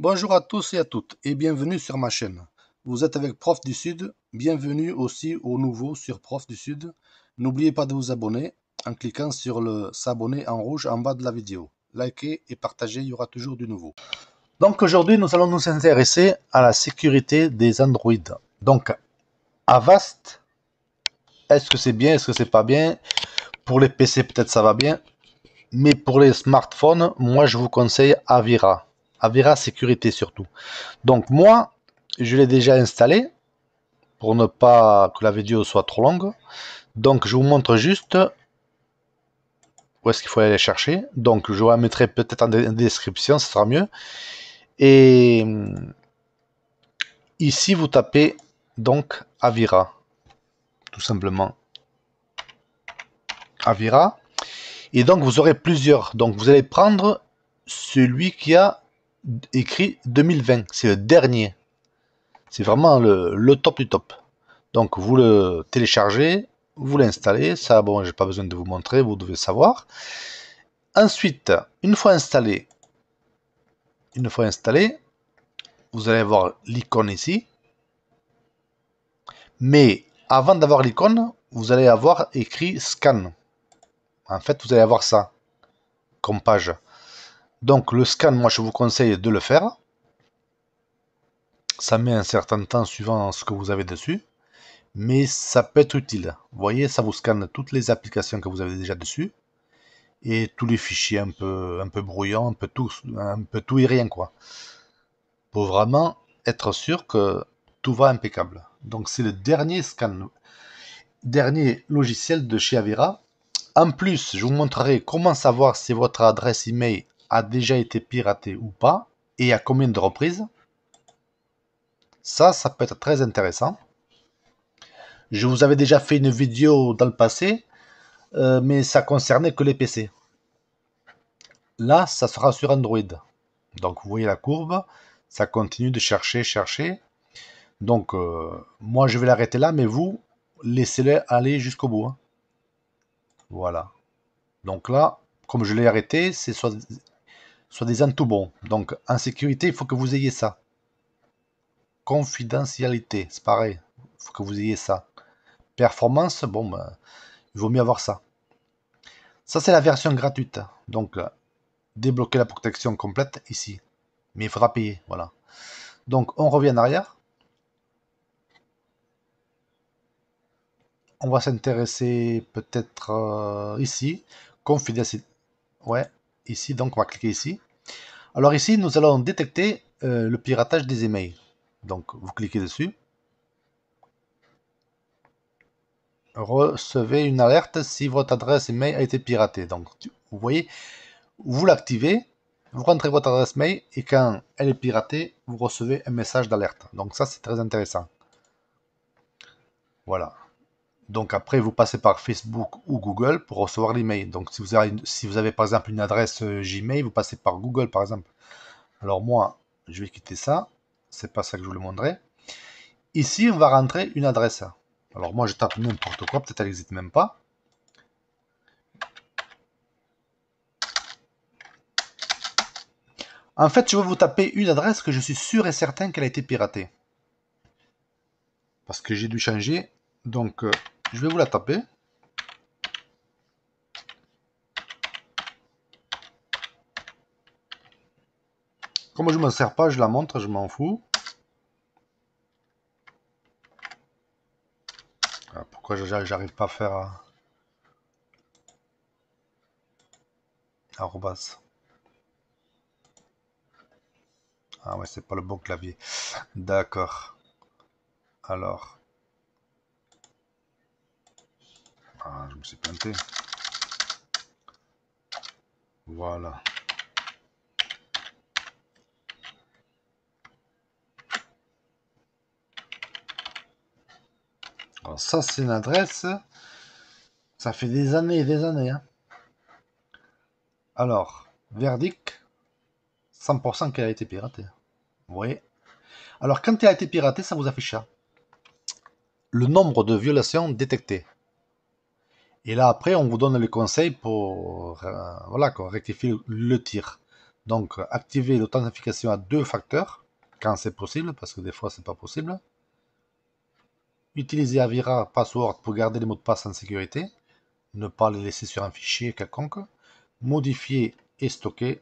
Bonjour à tous et à toutes et bienvenue sur ma chaîne. Vous êtes avec Prof du Sud, bienvenue aussi aux nouveaux sur Prof du Sud. N'oubliez pas de vous abonner en cliquant sur le s'abonner en rouge en bas de la vidéo. Likez et partagez, il y aura toujours du nouveau. Donc aujourd'hui nous allons nous intéresser à la sécurité des Android. Donc Avast, est-ce que c'est bien, est-ce que c'est pas bien? Pour les PC peut-être ça va bien, mais pour les smartphones, moi je vous conseille Avira. Avira sécurité surtout. Donc moi, je l'ai déjà installé pour ne pas que la vidéo soit trop longue. Donc je vous montre juste où est-ce qu'il faut aller chercher. Donc je vous la mettrai peut-être en description, ce sera mieux. Et ici vous tapez donc Avira, tout simplement. Avira. Et donc vous aurez plusieurs. Donc vous allez prendre celui qui a écrit 2020. C'est le dernier. C'est vraiment le top du top. Donc vous le téléchargez, vous l'installez. Ça, bon, j'ai pas besoin de vous montrer, vous devez savoir. Ensuite, une fois installé, vous allez avoir l'icône ici. Mais avant d'avoir l'icône, vous allez avoir écrit scan. En fait, vous allez avoir ça comme page. Donc le scan, moi je vous conseille de le faire. Ça met un certain temps suivant ce que vous avez dessus. Mais ça peut être utile. Vous voyez, ça vous scanne toutes les applications que vous avez déjà dessus. Et tous les fichiers un peu brouillants, un peu tout et rien quoi. Pour vraiment être sûr que tout va impeccable. Donc c'est le dernier scan, dernier logiciel de chez Avira. En plus, je vous montrerai comment savoir si votre adresse email a déjà été piratée ou pas et à combien de reprises. Ça peut être très intéressant. Je vous avais déjà fait une vidéo dans le passé, mais ça concernait que les PC. Là, ça sera sur Android. Donc vous voyez la courbe, ça continue de chercher. Donc moi je vais l'arrêter là, mais vous, laissez-le aller jusqu'au bout. Hein. Voilà. Donc là, comme je l'ai arrêté, c'est soi-disant tout bon. Donc en sécurité, il faut que vous ayez ça. Confidentialité, c'est pareil. Il faut que vous ayez ça. Performance, bon, ben, il vaut mieux avoir ça. Ça, c'est la version gratuite. Donc, débloquer la protection complète ici. Mais il faudra payer, voilà. Donc, on revient en arrière. On va s'intéresser peut-être ici. Confidentialité. Ouais, ici, donc on va cliquer ici. Alors ici, nous allons détecter le piratage des emails. Donc, vous cliquez dessus. Recevez une alerte si votre adresse email a été piratée. Donc, vous voyez, vous l'activez, vous rentrez votre adresse mail et quand elle est piratée, vous recevez un message d'alerte. Donc ça, c'est très intéressant. Voilà. Donc après, vous passez par Facebook ou Google pour recevoir l'email. Donc si vous avez par exemple une adresse Gmail, vous passez par Google par exemple. Alors moi, je vais quitter ça. C'est pas ça que je vous le montrerai. Ici, on va rentrer une adresse. Alors moi, je tape n'importe quoi. Peut-être elle n'existe même pas. En fait, je vais vous taper une adresse que je suis sûr et certain qu'elle a été piratée. Parce que j'ai dû changer. Donc, je vais vous la taper. Comme je ne m'en sers pas, je la montre, je m'en fous. Alors, pourquoi j'arrive pas à faire arrobas. Ah ouais, c'est pas le bon clavier. D'accord. Alors. Ah, je me suis planté. Voilà. Alors ça, c'est une adresse. Ça fait des années et des années. Hein. Alors, verdict, 100% qu'elle a été piratée. Vous voyez. Alors, quand elle a été piratée, ça vous affiche ça. Le nombre de violations détectées. Et là, après, on vous donne les conseils pour voilà, rectifier le tir. Donc, activez l'authentification à 2 facteurs, quand c'est possible, parce que des fois, c'est pas possible. Utilisez Avira Password pour garder les mots de passe en sécurité, ne pas les laisser sur un fichier quelconque. Modifier et stocker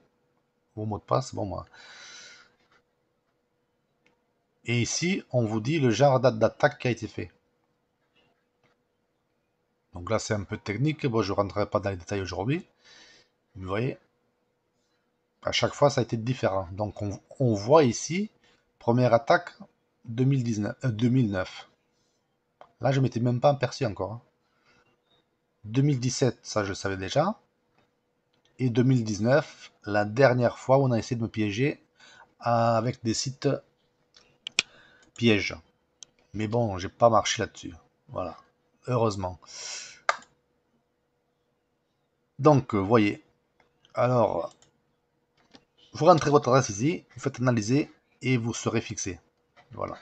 vos mots de passe. Bon, moi. Et ici, on vous dit le genre d'attaque qui a été fait. Donc là, c'est un peu technique. Bon, je ne rentrerai pas dans les détails aujourd'hui. Vous voyez, à chaque fois, ça a été différent. Donc, on voit ici, première attaque 2009. Là, je ne m'étais même pas aperçu encore. 2017, ça, je le savais déjà. Et 2019, la dernière fois où on a essayé de me piéger avec des sites pièges. Mais bon, j'ai pas marché là-dessus. Voilà. Heureusement. Donc, voyez. Alors, vous rentrez votre adresse ici, vous faites analyser et vous serez fixé. Voilà.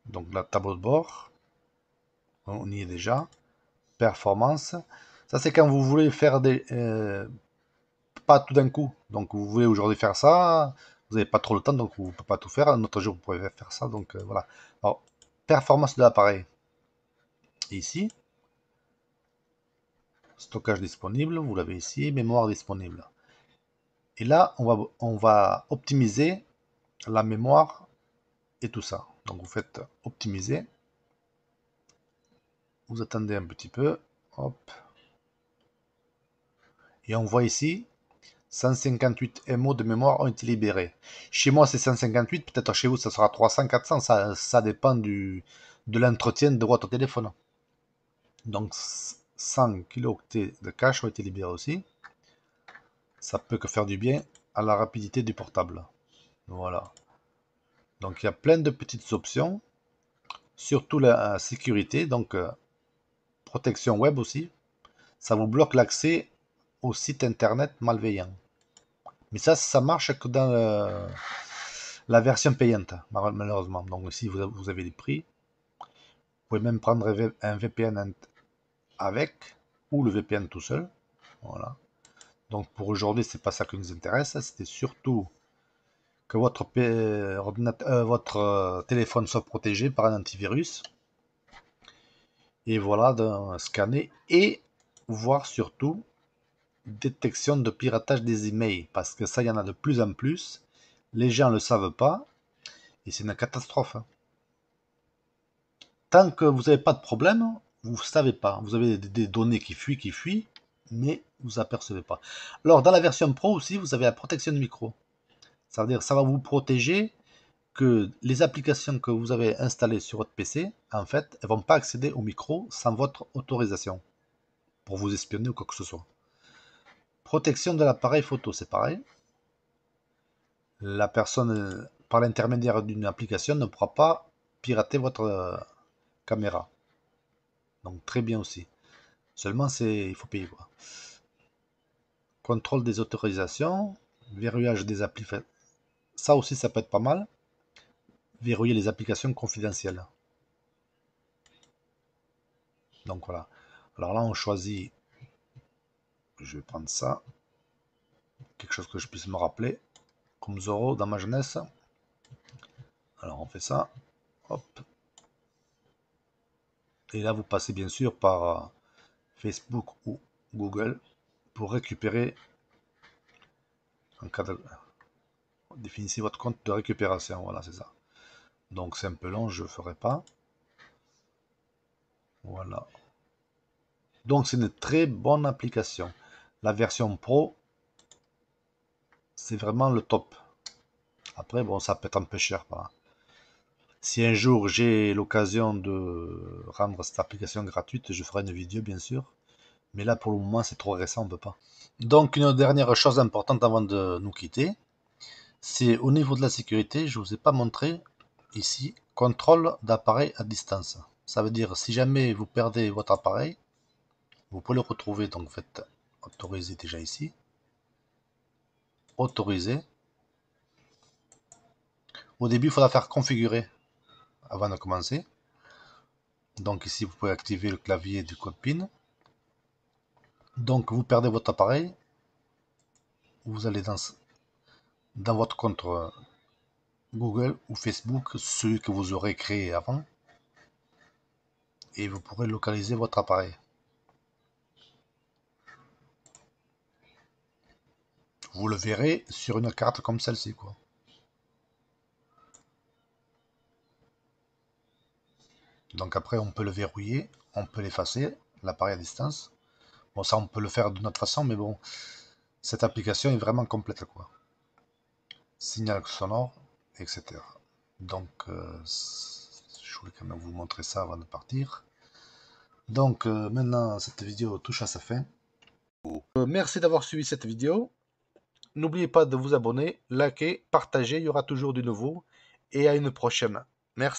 Donc, la tableau de bord. On y est déjà. Performance. Ça, c'est quand vous voulez faire des... pas tout d'un coup. Donc, vous voulez aujourd'hui faire ça. Vous n'avez pas trop le temps, donc vous ne pouvez pas tout faire. Un autre jour, vous pouvez faire ça. Donc, voilà. Alors, performance de l'appareil. Ici. Stockage disponible, vous l'avez ici. Mémoire disponible. Et là, on va optimiser la mémoire et tout ça. Donc vous faites optimiser. Vous attendez un petit peu. Hop. Et on voit ici 158 MO de mémoire ont été libérés. Chez moi, c'est 158. Peut-être chez vous, ça sera 300, 400. Ça dépend de l'entretien de votre téléphone. Donc 100 kilooctets de cache ont été libérés aussi. Ça peut que faire du bien à la rapidité du portable. Voilà. Donc il y a plein de petites options. Surtout la sécurité. Donc protection web aussi. Ça vous bloque l'accès au site internet malveillant. Mais ça marche que dans la version payante, malheureusement. Donc ici, vous avez les prix. Vous pouvez même prendre un VPN avec, ou le VPN tout seul. Voilà. Donc pour aujourd'hui, c'est pas ça qui nous intéresse. C'était surtout que votre téléphone soit protégé par un antivirus. Et voilà, de scanner et voir surtout détection de piratage des emails, parce que ça, il y en a de plus en plus. Les gens ne le savent pas, et c'est une catastrophe. Tant que vous n'avez pas de problème, vous ne savez pas. Vous avez des données qui fuient, mais vous apercevez pas. Alors, dans la version Pro aussi, vous avez la protection de micro. Ça veut dire que ça va vous protéger que les applications que vous avez installées sur votre PC, en fait, elles ne vont pas accéder au micro sans votre autorisation pour vous espionner ou quoi que ce soit. Protection de l'appareil photo, c'est pareil. La personne, par l'intermédiaire d'une application, ne pourra pas pirater votre caméra. Donc très bien aussi. Seulement, il faut payer quoi. Contrôle des autorisations, verrouillage des applis. Ça aussi, ça peut être pas mal. Verrouiller les applications confidentielles. Donc voilà. Alors là, on choisit. Je vais prendre ça. Quelque chose que je puisse me rappeler. Comme Zorro dans ma jeunesse. Alors on fait ça. Hop. Et là, vous passez bien sûr par Facebook ou Google pour récupérer en cas de... Définissez votre compte de récupération, voilà, c'est ça. Donc c'est un peu long, je ne ferai pas. Voilà. Donc c'est une très bonne application. La version Pro, c'est vraiment le top. Après, bon, ça peut être un peu cher. Si un jour j'ai l'occasion de rendre cette application gratuite, je ferai une vidéo, bien sûr. Mais là, pour le moment, c'est trop récent, on ne peut pas. Donc, une dernière chose importante avant de nous quitter, c'est au niveau de la sécurité, je ne vous ai pas montré ici, contrôle d'appareil à distance. Ça veut dire, si jamais vous perdez votre appareil, vous pouvez le retrouver, donc faites autoriser déjà ici. Autoriser. Au début, il faudra faire configurer avant de commencer. Donc ici, vous pouvez activer le clavier du code PIN. Donc vous perdez votre appareil, vous allez dans votre compte Google ou Facebook, celui que vous aurez créé avant, et vous pourrez localiser votre appareil. Vous le verrez sur une carte comme celle-ci, quoi. Donc après, on peut le verrouiller, on peut l'effacer, l'appareil à distance. Bon, ça, on peut le faire d'une autre façon, mais bon, cette application est vraiment complète, quoi. Signal sonore, etc. Donc, je voulais quand même vous montrer ça avant de partir. Donc, maintenant, cette vidéo touche à sa fin. Merci d'avoir suivi cette vidéo. N'oubliez pas de vous abonner, liker, partager, il y aura toujours du nouveau. Et à une prochaine. Merci.